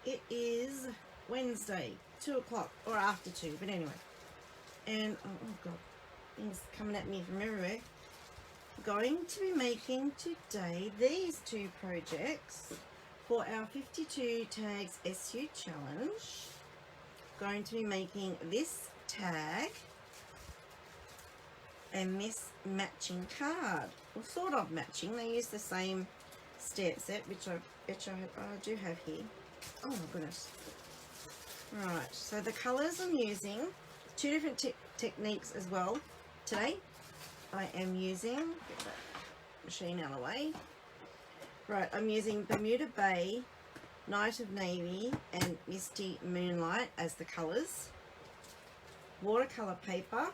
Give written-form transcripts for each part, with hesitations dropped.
It is Wednesday, 2 o'clock, or after 2, but anyway. And, oh god, things coming at me from everywhere. Going to be making today these two projects for our 52 tags SU challenge. Going to be making this tag and this matching card, or sort of matching. They use the same stamp set, which I do have here. Oh my goodness. Right, so the colours I'm using, two different techniques as well today. I am using, get that machine out of the way. Right, I'm using Bermuda Bay, Night of Navy and Misty Moonlight as the colours. Watercolour paper,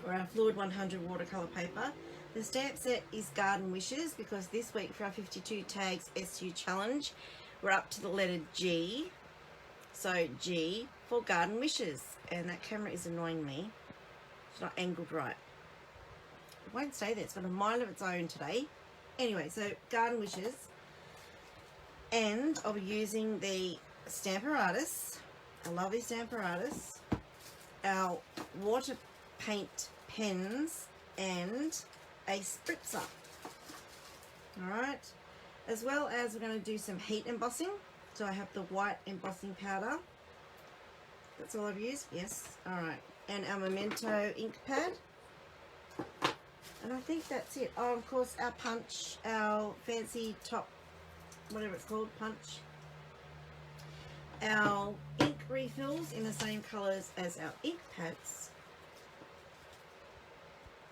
or our Fluid 100 watercolour paper. The stamp set is Garden Wishes, because this week for our 52 tags SU challenge, we're up to the letter G. So G for Garden Wishes. And that camera is annoying me. It's not angled right. It won't stay there. It's got a mind of its own today. Anyway, so Garden Wishes. And I'll be using the Stamparatus. I love these Stamparatus. Our water paint pens and a spritzer. Alright. As well as we're going to do some heat embossing. So I have the white embossing powder. That's all I've used? Yes. Alright. And our Memento ink pad. And I think that's it. Oh, of course, our punch, our fancy top, whatever it's called, punch. Our ink refills in the same colours as our ink pads.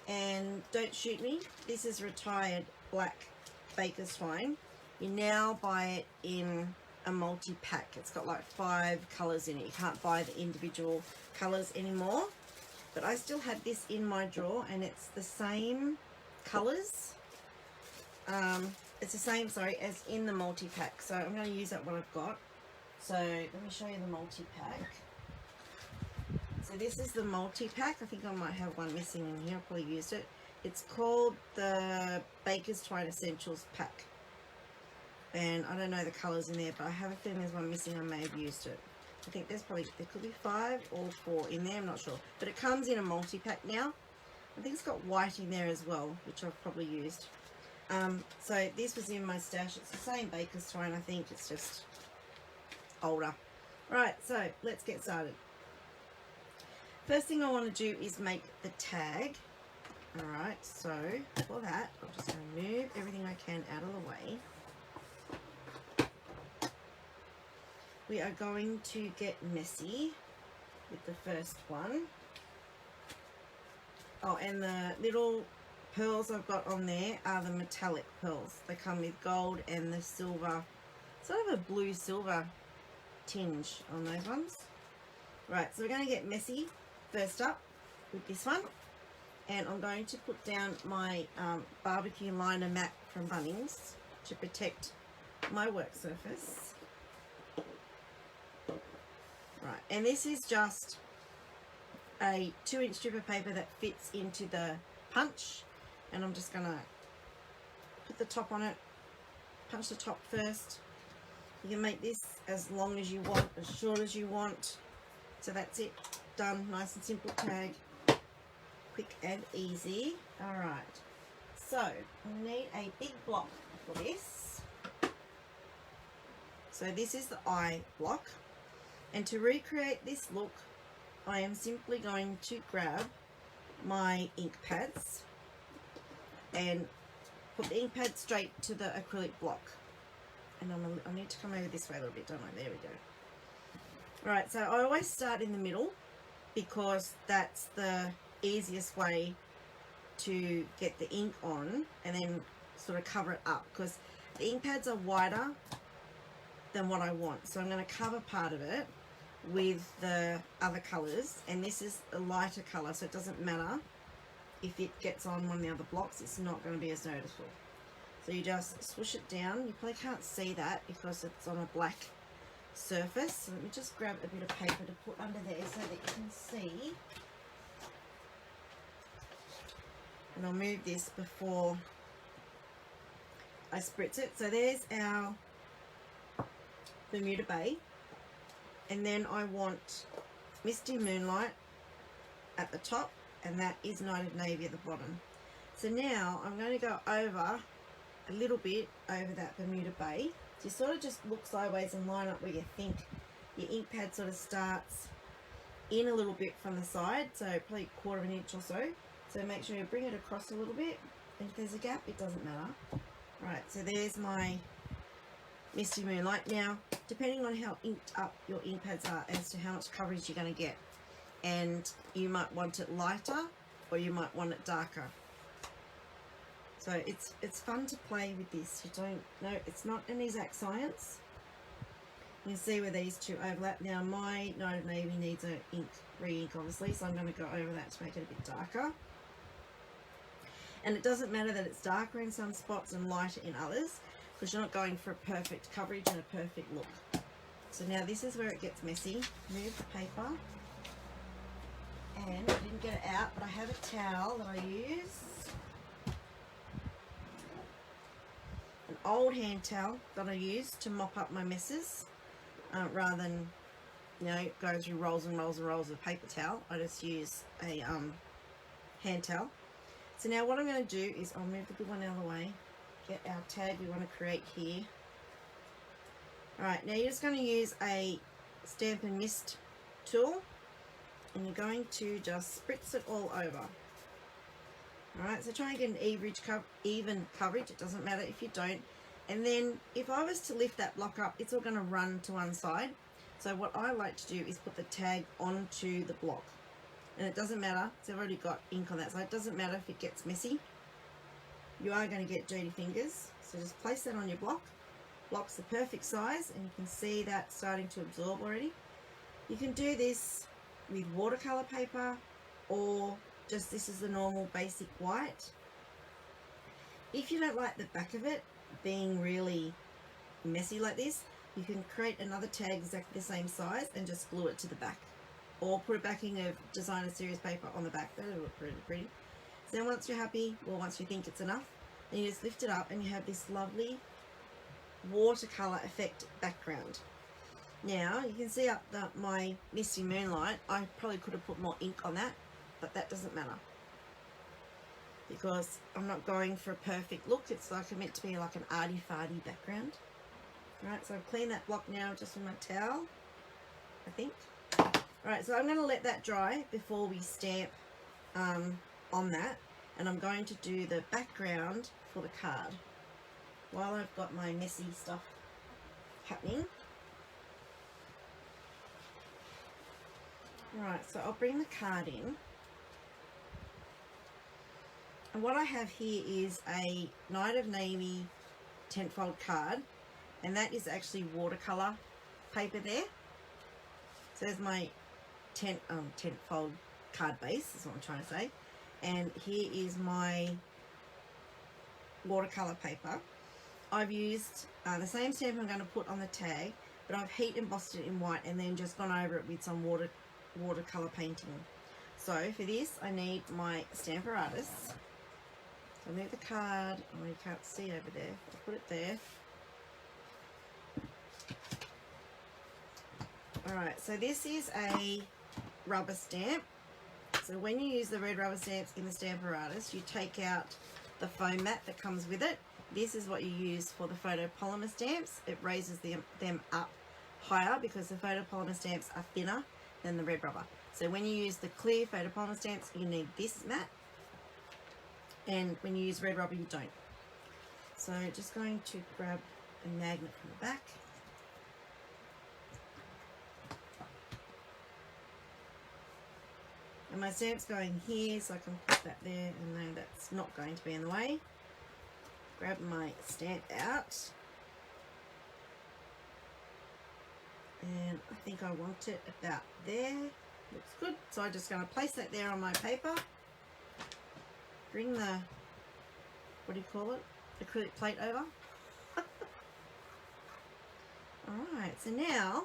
And don't shoot me, this is retired black Baker's Twine. You now buy it in a multi-pack. It's got like 5 colours in it. You can't buy the individual colours anymore. But I still have this in my drawer, and it's the same colours. It's the same, sorry, as in the multi-pack. So I'm going to use up what I've got. So let me show you the multi-pack. So this is the multi-pack. I think I might have one missing in here. I probably used it. It's called the Baker's Twine Essentials Pack. And I don't know the colours in there, but I have a feeling there's one missing. I may have used it. I think there could be 5 or 4 in there, I'm not sure. But it comes in a multi-pack now. I think it's got white in there as well, which I've probably used. So this was in my stash. It's the same Baker's Twine, I think. It's just older. Right, so let's get started. First thing I want to do is make the tag. Alright, so for that, I'm just going to move everything I can out of the way. We are going to get messy with the first one. Oh, and the little pearls I've got on there are the metallic pearls. They come with gold and the silver, sort of a blue silver tinge on those ones. Right, so we're going to get messy first up with this one. And I'm going to put down my barbecue liner mat from Bunnings to protect my work surface. Right, and this is just a 2-inch strip of paper that fits into the punch, and I'm just gonna put the top on it, punch the top first. You can make this as long as you want, as short as you want. So that's it, done, nice and simple tag, quick and easy. Alright, so we need a big block for this. So this is the eye block. And to recreate this look, I am simply going to grab my ink pads and put the ink pad straight to the acrylic block. And I need to come over this way a little bit, don't I? There we go. Right, so I always start in the middle because that's the easiest way to get the ink on and then sort of cover it up, because the ink pads are wider than what I want. So I'm going to cover part of it with the other colours, and this is a lighter colour, so it doesn't matter if it gets on one of the other blocks, it's not going to be as noticeable. So you just swoosh it down. You probably can't see that because it's on a black surface. So let me just grab a bit of paper to put under there so that you can see. And I'll move this before I spritz it. So there's our Bermuda Bay, and then I want Misty Moonlight at the top, and that is Night of Navy at the bottom. So now I'm going to go over a little bit over that Bermuda Bay. So you sort of just look sideways and line up where you think your ink pad sort of starts in a little bit from the side, so probably 1/4 of an inch or so. So make sure you bring it across a little bit, and if there's a gap, it doesn't matter. Right, so there's my Misty Moonlight. Now, depending on how inked up your ink pads are as to how much coverage you're going to get, and you might want it lighter or you might want it darker. So it's fun to play with this. You don't know, it's not an exact science. You can see where these two overlap. Now my Night of Navy needs a re-ink obviously, so I'm going to go over that to make it a bit darker. And it doesn't matter that it's darker in some spots and lighter in others, because you're not going for a perfect coverage and a perfect look. So now this is where it gets messy. Move the paper. And I didn't get it out, but I have a towel that I use. An old hand towel that I use to mop up my messes, rather than, you know, go through rolls and rolls and rolls of paper towel. I just use a hand towel. So now what I'm going to do is I'll move the good one out of the way, get our tag we want to create here. Alright, now you're just going to use a Stamp and Mist tool, and you're going to just spritz it all over. Alright, so try and get an even coverage. It doesn't matter if you don't. And then if I was to lift that block up, it's all going to run to one side. So what I like to do is put the tag onto the block. And it doesn't matter, so I've already got ink on that side. It doesn't matter if it gets messy. You are going to get dirty fingers. So just place that on your block. Block's the perfect size, and you can see that starting to absorb already. You can do this with watercolor paper, or just this is the normal basic white. If you don't like the back of it being really messy like this, you can create another tag exactly the same size and just glue it to the back, or put a backing of Designer Series paper on the back. That'll look pretty pretty. So then once you're happy, or once you think it's enough, then you just lift it up and you have this lovely watercolor effect background. Now you can see up my Misty Moonlight. I probably could have put more ink on that, but that doesn't matter because I'm not going for a perfect look. It's like meant to be like an arty-farty background. Alright, so I've cleaned that block now just with my towel, I think. Alright, so I'm going to let that dry before we stamp on that, and I'm going to do the background for the card while I've got my messy stuff happening. Right, so I'll bring the card in. And what I have here is a Night of Navy 10-fold card, and that is actually watercolor paper there. So there's my 10-fold card base, is what I'm trying to say. And here is my watercolor paper. I've used the same stamp I'm going to put on the tag, but I've heat embossed it in white and then just gone over it with some watercolor painting. So for this I need my Stamparatus. So I move the card, oh you can't see it over there, I'll put it there. Alright, so this is a rubber stamp. So when you use the red rubber stamps in the Stamparatus, you take out the foam mat that comes with it. This is what you use for the photopolymer stamps. It raises them up higher because the photopolymer stamps are thinner than the red rubber. So when you use the clear photopolymer stamps, you need this mat, and when you use red rubber, you don't. So just going to grab a magnet from the back. And my stamp's going here, so I can put that there, and know that's not going to be in the way. Grab my stamp out. And I think I want it about there. Looks good. So I'm just going to place that there on my paper. Bring the, what do you call it? Acrylic plate over. Alright, so now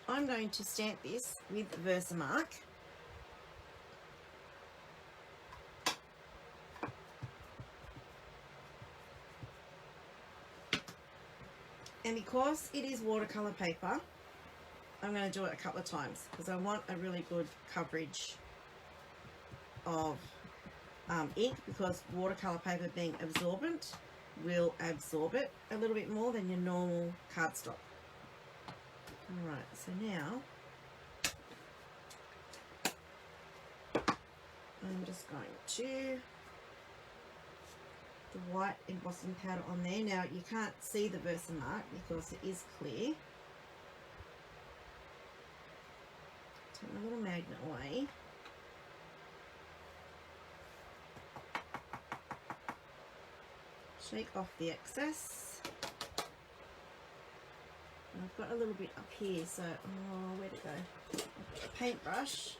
I'm going to stamp this with Versamark. And because it is watercolor paper, I'm going to do it a couple of times because I want a really good coverage of ink, because watercolor paper being absorbent will absorb it a little bit more than your normal cardstock. Alright, so now I'm just going to the white embossing powder on there. Now you can't see the Versamark because it is clear. Take my little magnet away. Shake off the excess. And I've got a little bit up here, so where'd it go? A paintbrush.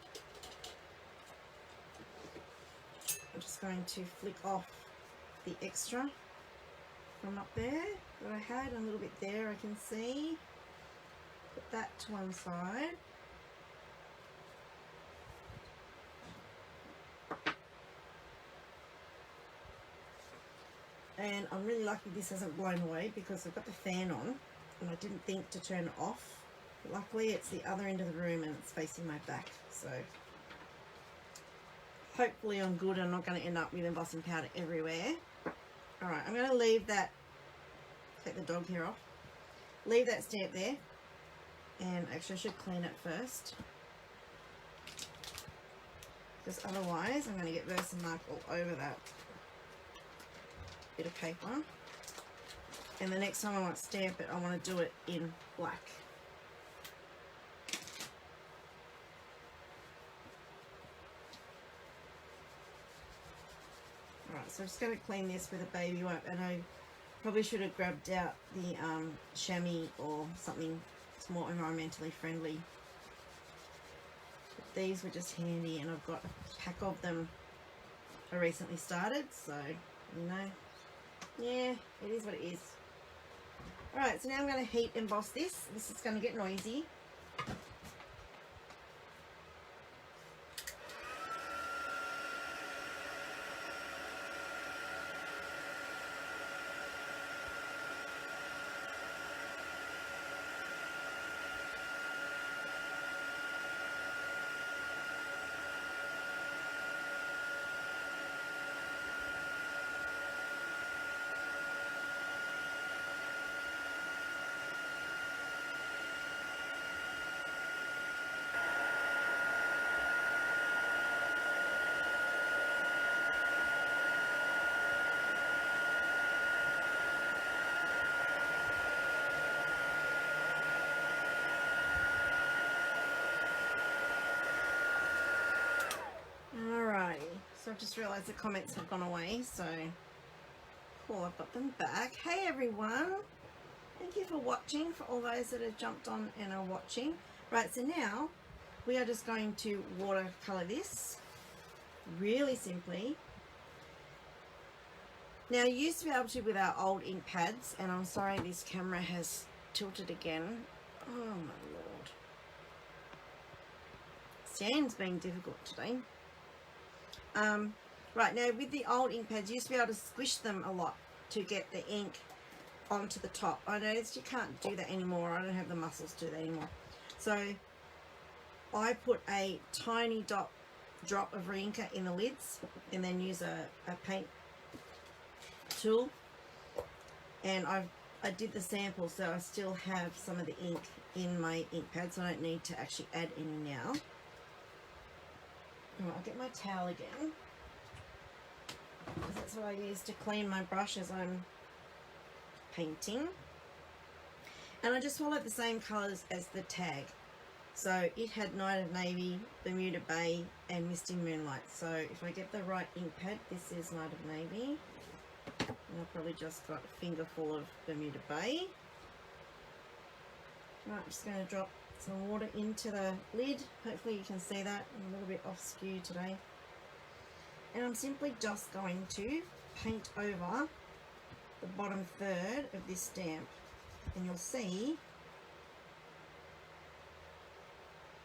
I'm just going to flick off the extra from up there that I had, a little bit there I can see. Put that to one side. And I'm really lucky this hasn't blown away because I've got the fan on and I didn't think to turn it off. But luckily it's the other end of the room and it's facing my back, so hopefully I'm good. I'm not going to end up with embossing powder everywhere. Alright, I'm going to leave that, take the dog hair off, leave that stamp there, and actually I should clean it first, because otherwise I'm going to get Versamark all over that bit of paper. And the next time I want to stamp it, I want to do it in black. Alright, so I'm just going to clean this with a baby wipe, and I probably should have grabbed out the chamois or something that's more environmentally friendly. But these were just handy, and I've got a pack of them I recently started, so you know, yeah, it is what it is. Alright, so now I'm going to heat emboss this. This is going to get noisy. So I've just realised the comments have gone away, so cool, I've got them back. Hey everyone, thank you for watching, for all those that have jumped on and are watching. Right, so now we are just going to watercolour this really simply. Now you used to be able to with our old ink pads, and I'm sorry this camera has tilted again. Oh my lord. Stan's being difficult today. Right, now with the old ink pads, you used to be able to squish them a lot to get the ink onto the top. I noticed you can't do that anymore. I don't have the muscles to do that anymore. So I put a tiny drop of re-inker in the lids and then use a paint tool. And I did the sample, so I still have some of the ink in my ink pad, so I don't need to actually add any now. Right, I'll get my towel again, because that's what I use to clean my brush as I'm painting. And I just followed the same colours as the tag. So it had Night of Navy, Bermuda Bay and Misty Moonlight. So if I get the right ink pad, this is Night of Navy. And I've probably just got a finger full of Bermuda Bay. Right, I'm just going to drop some water into the lid. Hopefully you can see that. I'm a little bit off skew today. And I'm simply just going to paint over the bottom third of this stamp. And you'll see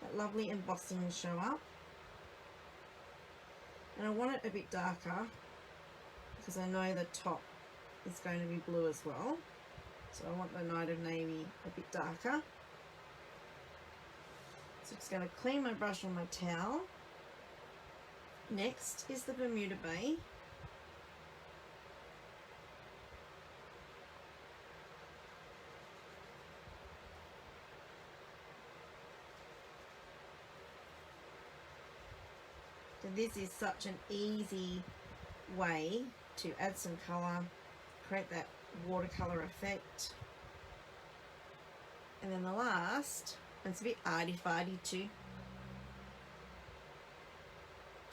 that lovely embossing show up. And I want it a bit darker because I know the top is going to be blue as well. So I want the Night of Navy a bit darker. So just going to clean my brush on my towel. Next is the Bermuda Bay. So this is such an easy way to add some colour, create that watercolour effect. And then the last, and it's a bit arty-farty too.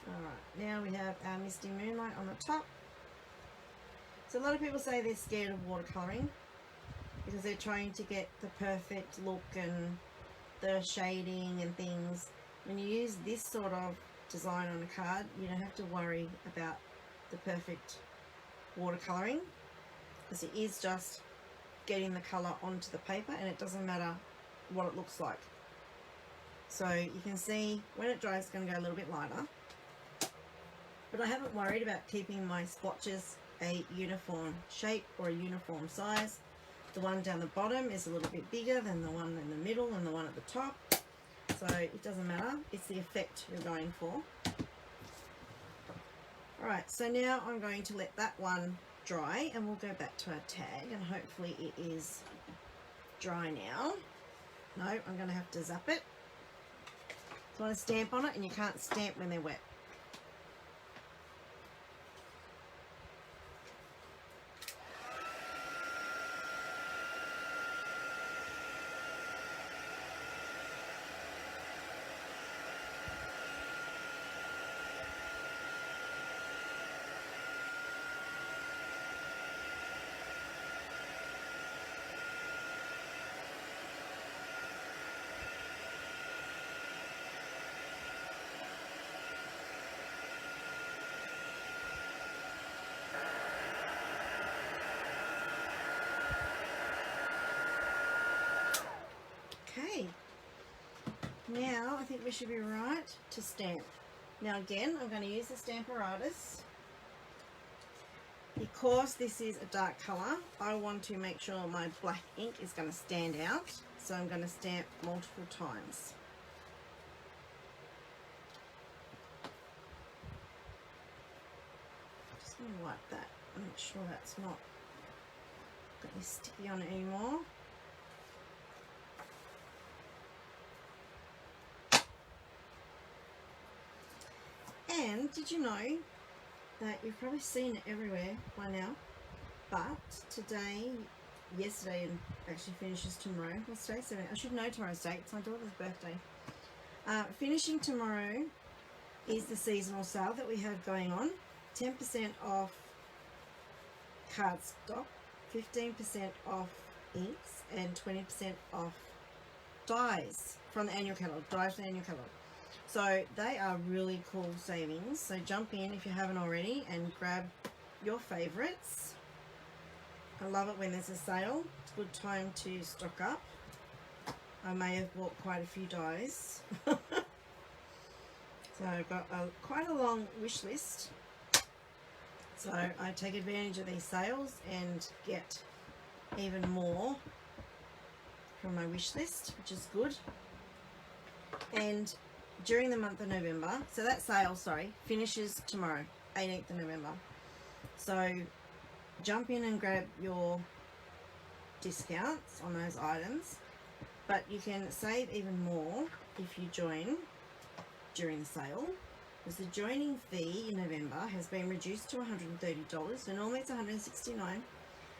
Alright, now we have our Misty Moonlight on the top. So a lot of people say they're scared of watercolouring because they're trying to get the perfect look and the shading and things. When you use this sort of design on a card, you don't have to worry about the perfect watercolouring because it is just getting the colour onto the paper, and it doesn't matter what it looks like. So you can see when it dries, it's going to go a little bit lighter, but I haven't worried about keeping my splotches a uniform shape or a uniform size. The one down the bottom is a little bit bigger than the one in the middle and the one at the top, so it doesn't matter, it's the effect you're going for. Alright, so now I'm going to let that one dry and we'll go back to our tag, and hopefully it is dry now. No, I'm going to have to zap it. So I want to stamp on it, and you can't stamp when they're wet. Okay, now I think we should be right to stamp. Now again, I'm going to use the Stamparatus. Because this is a dark colour, I want to make sure my black ink is going to stand out, so I'm going to stamp multiple times. Just going to wipe that and make sure that's not got any sticky on it anymore. And did you know that you've probably seen it everywhere by now, but today, yesterday, and actually finishes tomorrow. What's today? 7. I should know tomorrow's date. It's my daughter's birthday. Finishing tomorrow is the seasonal sale that we have going on. 10% off cardstock, 15% off inks, and 20% off dies from the annual catalogue. Dies from the annual catalogue. So they are really cool savings. So jump in if you haven't already and grab your favourites. I love it when there's a sale. It's a good time to stock up. I may have bought quite a few dies. So I've got quite a long wish list. So I take advantage of these sales and get even more from my wish list, which is good. And during the month of November, so that sale, finishes tomorrow, 18th of November. So jump in and grab your discounts on those items, but you can save even more if you join during the sale, because the joining fee in November has been reduced to $130. So normally it's $169.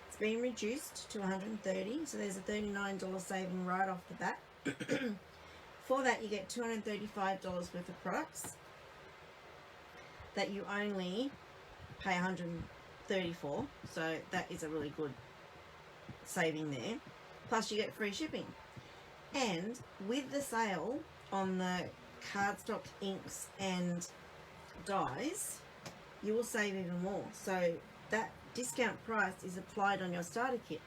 It's been reduced to $130, so there's a $39 saving right off the bat. For that, you get $235 worth of products that you only pay $130 for. So that is a really good saving there. Plus, you get free shipping. And with the sale on the cardstock, inks, and dies, you will save even more. So that discount price is applied on your starter kit.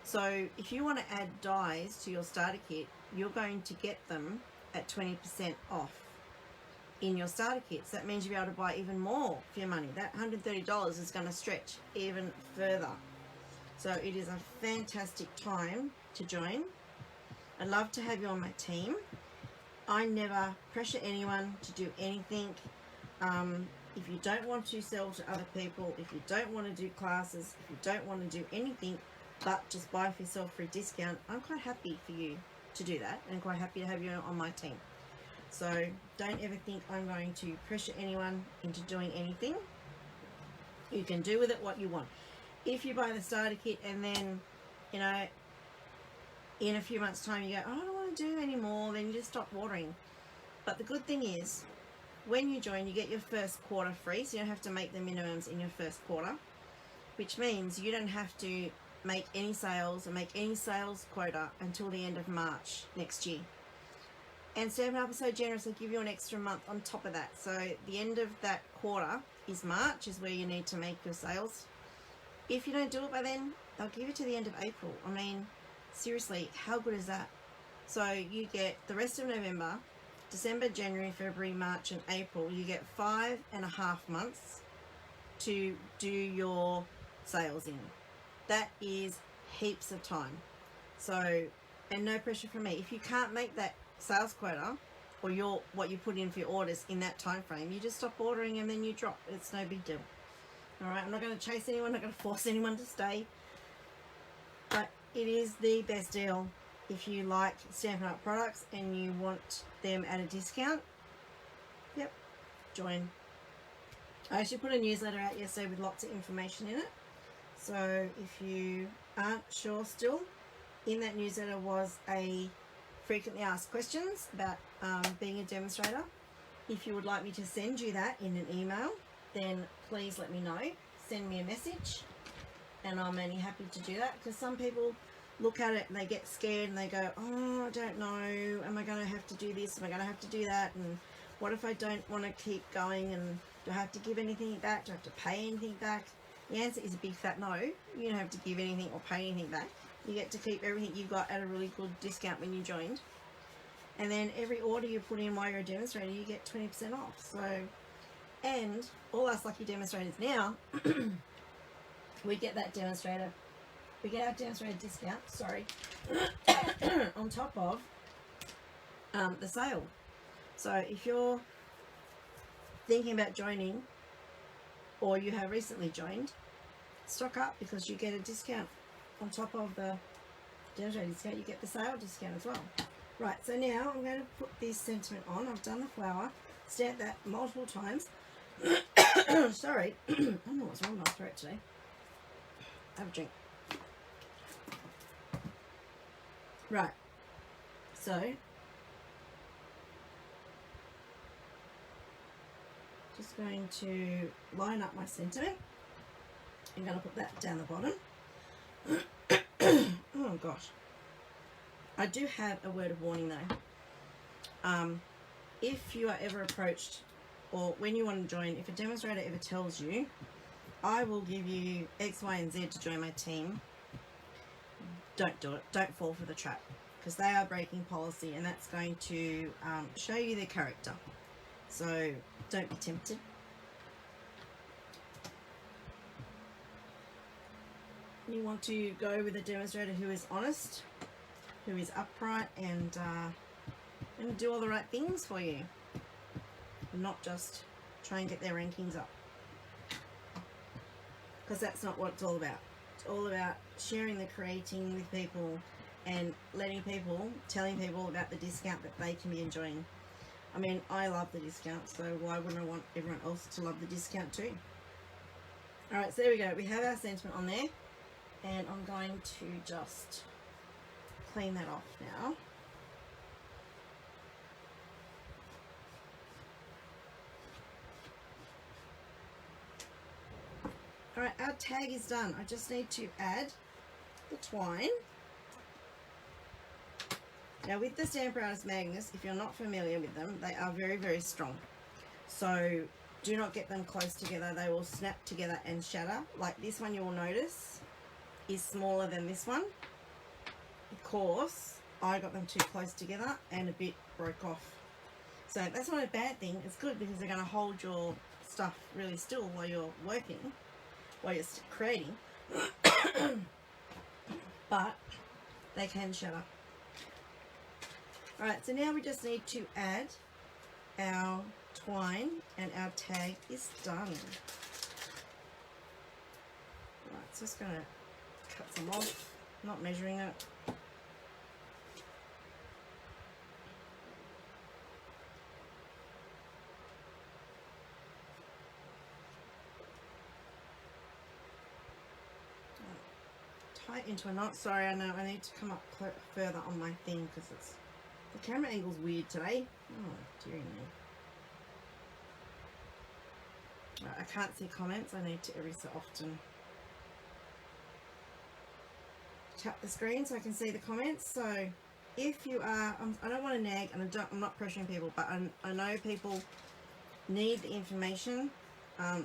So if you want to add dies to your starter kit, you're going to get them at 20% off in your starter kit. So that means you'll be able to buy even more for your money. That $130 is going to stretch even further. So it is a fantastic time to join. I'd love to have you on my team. I never pressure anyone to do anything. If you don't want to sell to other people, if you don't want to do classes, if you don't want to do anything but just buy for yourself for a discount, I'm quite happy for you to do that and quite happy to have you on my team. So don't ever think I'm going to pressure anyone into doing anything. You can do with it what you want. If you buy the starter kit and then, you know, in a few months' time you go, oh, I don't want to do any more, then you just stop ordering. But the good thing is, when you join, you get your first quarter free, so you don't have to make the minimums in your first quarter, which means you don't have to make any sales or make any sales quota until the end of March next year. And Stampin' Up! Are so generous, they give you an extra month on top of that. So the end of that quarter is March, is where you need to make your sales. If you don't do it by then, they'll give it to the end of April. I mean, seriously, how good is that? So you get the rest of November, December, January, February, March and April. You get 5.5 months to do your sales in. That is heaps of time. So, and no pressure from me. If you can't make that sales quota or what you put in for your orders in that time frame, you just stop ordering and then you drop. It's no big deal. Alright, I'm not going to chase anyone, I'm not going to force anyone to stay. But it is the best deal if you like Stampin' Up! Products and you want them at a discount. Yep, join. I actually put a newsletter out yesterday with lots of information in it. So if you aren't sure still, in that newsletter was a frequently asked questions about being a demonstrator. If you would like me to send you that in an email, then please let me know. Send me a message and I'm only happy to do that, because some people look at it and they get scared and they go, oh, I don't know, am I going to have to do this, am I going to have to do that, and what if I don't want to keep going, and do I have to give anything back, do I have to pay anything back? The answer is a big fat no. You don't have to give anything or pay anything back. You get to keep everything you got at a really good discount when you joined. And then every order you put in while you're a demonstrator, you get 20% off. So, and all us lucky demonstrators now, we get that demonstrator, we get our demonstrator discount, sorry, on top of the sale. So if you're thinking about joining, or you have recently joined, stock up, because you get a discount on top of the demonstrator discount. You get the sale discount as well. Right, so now I'm going to put this sentiment on. I've done the flower, stamped that multiple times. Sorry, I don't know what's wrong with my throat today. Have a drink. Right, so just going to line up my sentiment. I'm going to put that down the bottom. Oh gosh. I do have a word of warning though. If you are ever approached, or when you want to join, if a demonstrator ever tells you, I will give you X, Y, and Z to join my team, don't do it. Don't fall for the trap, because they are breaking policy, and that's going to show you their character. So don't be tempted. You want to go with a demonstrator who is honest, who is upright, and do all the right things for you, and not just try and get their rankings up, because that's not what it's all about. It's all about sharing the creating with people and telling people about the discount that they can be enjoying. I mean, I love the discount, so why wouldn't I want everyone else to love the discount too? Alright, so there we go. We have our sentiment on there, and I'm going to just clean that off now. Alright, our tag is done. I just need to add the twine. Now with the Stampin' Artist magnets, if you're not familiar with them, they are very, very strong. So do not get them close together. They will snap together and shatter. Like this one, you will notice is smaller than this one, because I got them too close together and a bit broke off. So that's not a bad thing. It's good, because they're going to hold your stuff really still while you're working, while you're creating. but they can shatter. Alright, so now we just need to add our twine and our tag is done. Right, so just going to cut some off, not measuring it. Tie it into a knot. Sorry, I know I need to come up further on my thing because it's the camera angle's weird today. Oh, dearie me. Right, I can't see comments. I need to every so often tap the screen so I can see the comments. So if you are, I don't want to nag, and I'm not pressuring people, but I know people need the information.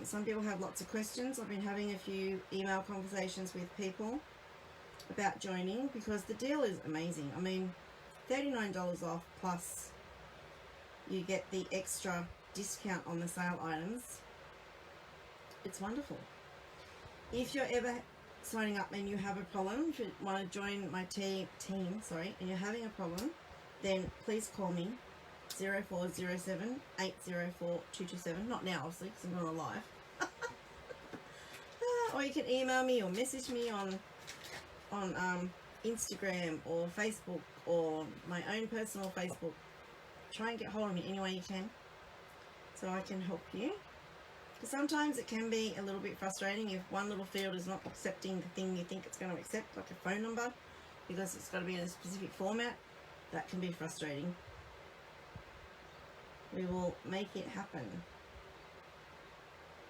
Some people have lots of questions. I've been having a few email conversations with people about joining because the deal is amazing. I mean, $39 off plus you get the extra discount on the sale items. It's wonderful. If you're ever signing up and you have a problem, if you want to join my team, and you're having a problem, then please call me 0407 804 227. Not now, obviously, because I'm not alive. Or you can email me or message me on Instagram or Facebook or my own personal Facebook. Try and get hold of me any way you can so I can help you. Because sometimes it can be a little bit frustrating if one little field is not accepting the thing you think it's going to accept, like a phone number, because it's got to be in a specific format. That can be frustrating. We will make it happen.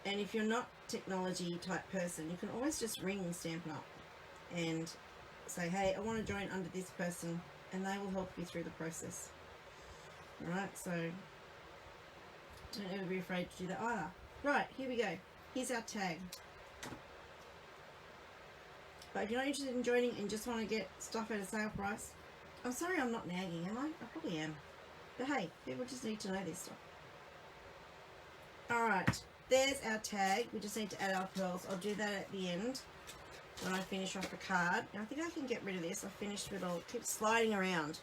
And if you're not a technology type person, you can always just ring Stampin' Up and say, hey, I want to join under this person, and they will help you through the process. Alright, so don't ever be afraid to do that either. Right, here we go. Here's our tag. But if you're not interested in joining and just want to get stuff at a sale price, I'm sorry I'm not nagging, am I? I probably am. But hey, people just need to know this stuff. Alright, there's our tag. We just need to add our pearls. I'll do that at the end when I finish off the card. And I think I can get rid of this. I finished with all, keep sliding around.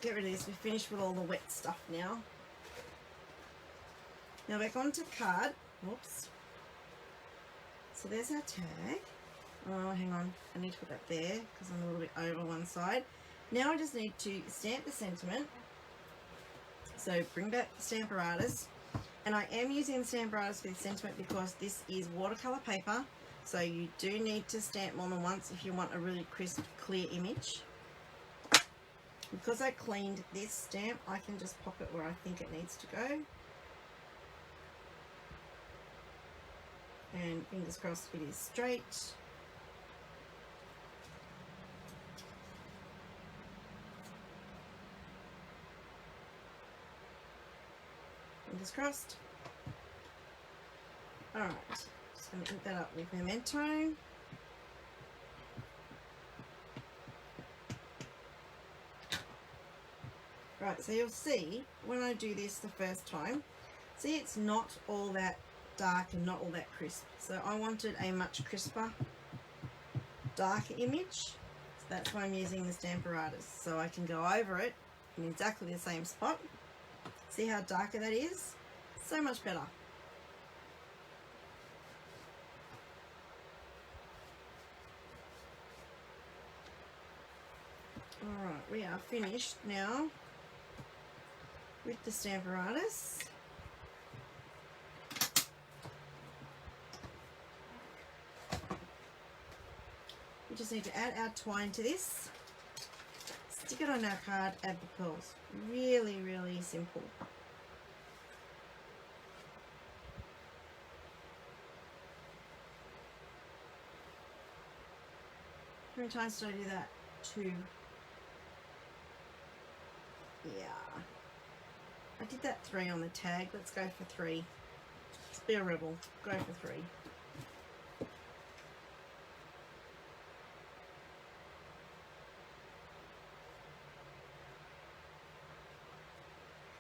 Get rid of this. We finished with all the wet stuff now. Now back onto card. Whoops. So there's our tag. Oh, hang on. I need to put that there because I'm a little bit over one side. Now I just need to stamp the sentiment. So bring back the Stamparatus. And I am using the Stamparatus for the sentiment because this is watercolor paper. So you do need to stamp more than once if you want a really crisp, clear image. Because I cleaned this stamp, I can just pop it where I think it needs to go. And fingers crossed it is straight. Fingers crossed. Alright, just going to ink that up with Memento. Right, so you'll see when I do this the first time, see it's not all that dark and not all that crisp. So I wanted a much crisper, darker image. So that's why I'm using the Stamparatus. So I can go over it in exactly the same spot. See how darker that is? So much better. Alright, we are finished now with the Stamparatus. We just need to add our twine to this, stick it on our card, add the pearls. Really, really simple. How many times did I do that? 2. Yeah. I did that 3 on the tag. Let's go for 3. Let's be a rebel. Go for 3.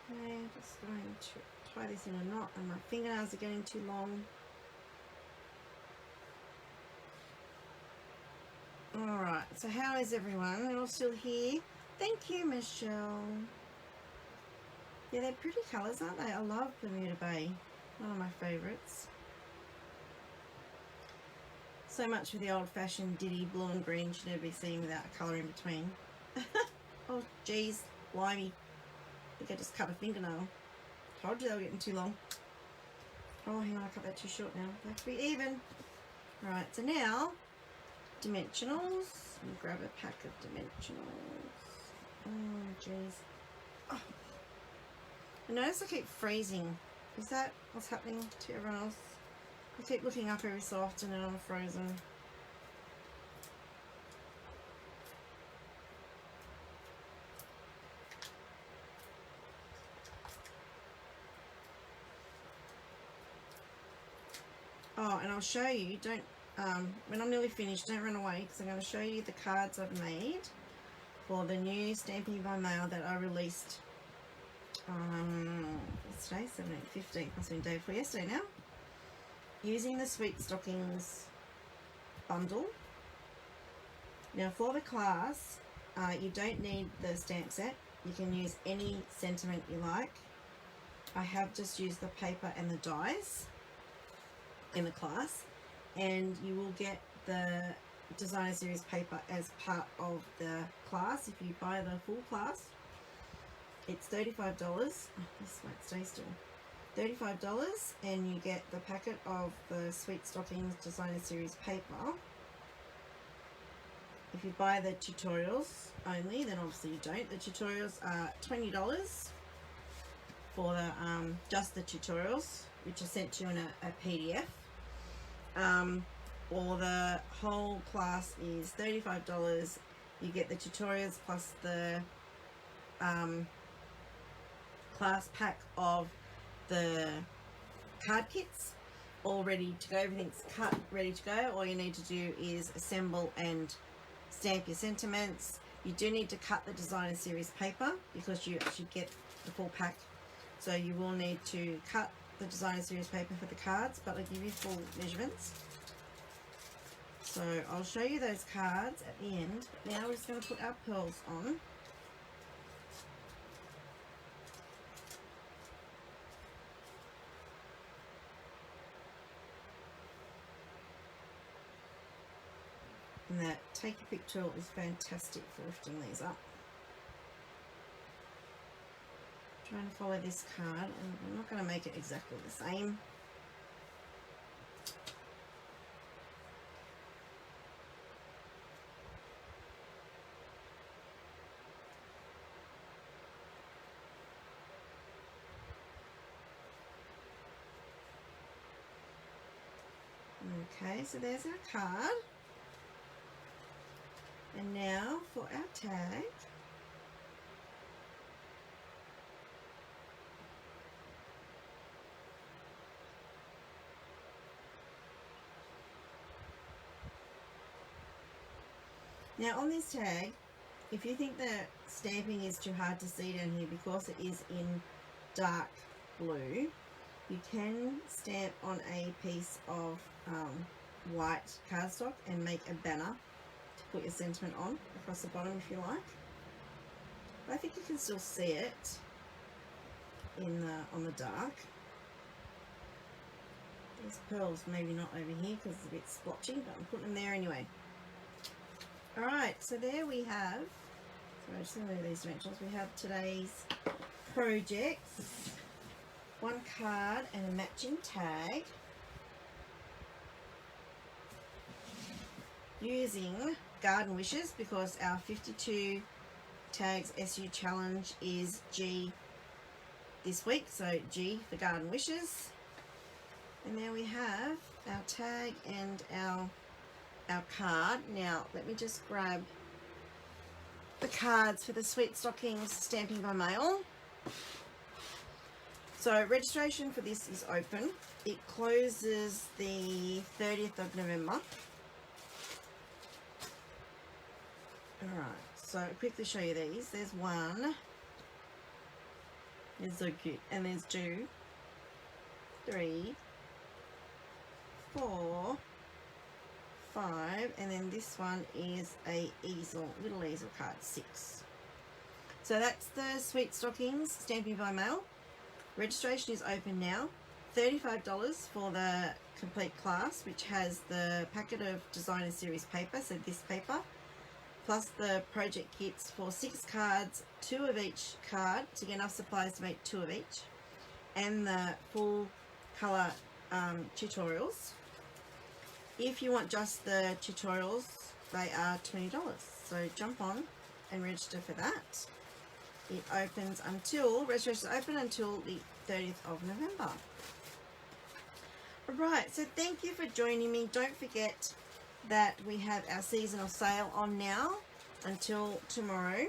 Okay, just going to tie this in a knot, and my fingernails are getting too long. Alright, so how is everyone? You're all still here? Thank you, Michelle. Yeah, they're pretty colours, aren't they? I love Bermuda Bay. One of my favourites. So much for the old-fashioned ditty blue and green should never be seen without a colour in between. Oh, geez, blimey. I think I just cut a fingernail. Told you they were getting too long. Oh, hang on, I cut that too short now. They have to be even. Right, so now, dimensionals. Let me grab a pack of dimensionals. Oh, jeez. Oh. I notice I keep freezing. Is that what's happening to everyone else? I keep looking up every so often and I'm frozen. Oh, and I'll show you, don't, when I'm nearly finished, don't run away, because I'm going to show you the cards I've made for the new Stamping by Mail that I released, what's today, 17th, 15th, must have been day before yesterday now, using the Sweet Stockings bundle. Now for the class, you don't need the stamp set, you can use any sentiment you like. I have just used the paper and the dies in the class, and you will get the designer series paper as part of the class. If you buy the full class, it's $35. Oh, this won't stay still. $35, and you get the packet of the Sweet Stockings designer series paper. If you buy the tutorials only, then obviously you don't. The tutorials are $20 for the just the tutorials, which are sent to you in a PDF. Or the whole class is $35. You get the tutorials plus the class pack of the card kits, all ready to go. Everything's cut, ready to go. All you need to do is assemble and stamp your sentiments. You do need to cut the designer series paper because you actually get the full pack, so you will need to cut the designer series paper for the cards, but I'll give you full measurements. So I'll show you those cards at the end. Now we're just going to put our pearls on. And that Take a Pick tool is fantastic for lifting these up. Trying to follow this card, and I'm not going to make it exactly the same. Okay, so there's our card. And now for our tag. Now on this tag, if you think the stamping is too hard to see down here because it is in dark blue, you can stamp on a piece of white cardstock and make a banner to put your sentiment on across the bottom if you like. But I think you can still see it in on the dark. These pearls maybe not over here because it's a bit splotchy, but I'm putting them there anyway. Alright, so there we have, so just going to move these dimensions, we have today's projects, one card and a matching tag, using Garden Wishes because our 52 tags SU challenge is G this week, so G for Garden Wishes. And there we have our tag and our card. Now let me just grab the cards for the Sweet Stockings Stamping by Mail. So registration for this is open. It closes the 30th of November. Alright, so I'll quickly show you these. There's one. It's so cute. And there's 2, 3, 4, 5, and then this one is a easel, little easel card, 6. So that's the Sweet Stockings Stamping by Mail. Registration is open now. $35 for the complete class, which has the packet of designer series paper, so this paper, plus the project kits for 6 cards, 2 of each card to get enough supplies to make 2 of each, and the full colour tutorials. If you want just the tutorials, they are $20. So jump on and register for that. It opens until, registration is open until the 30th of November. Alright, so thank you for joining me. Don't forget that we have our seasonal sale on now until tomorrow,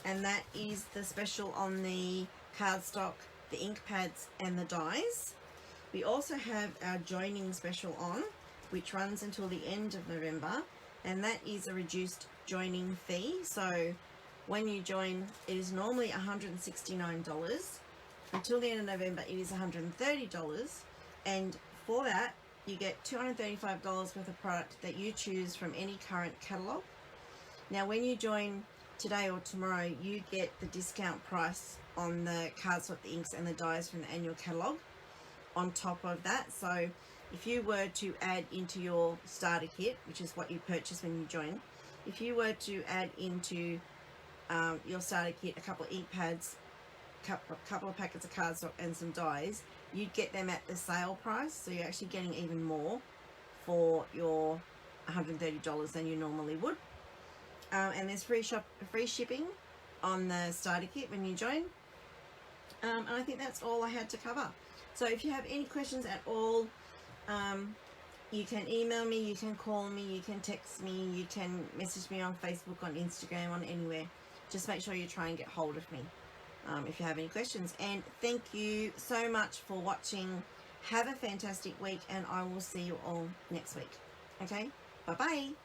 and that is the special on the cardstock, the ink pads and the dies. We also have our joining special on, which runs until the end of November, and that is a reduced joining fee. So when you join, it is normally $169. Until the end of November, it is $130, and for that, you get $235 worth of product that you choose from any current catalogue. Now, when you join today or tomorrow, you get the discount price on the cardstock, the inks, and the dies from the annual catalogue on top of that. So if you were to add into your starter kit, which is what you purchase when you join, if you were to add into your starter kit a couple of ink pads, couple of packets of cardstock and some dies, you'd get them at the sale price, so you're actually getting even more for your $130 than you normally would. And there's free shipping on the starter kit when you join. And I think that's all I had to cover. So if you have any questions at all, you can email me, you can call me, you can text me, you can message me on Facebook, on Instagram, on anywhere. Just make sure you try and get hold of me if you have any questions. And thank you so much for watching. Have a fantastic week, and I will see you all next week. Okay, bye bye.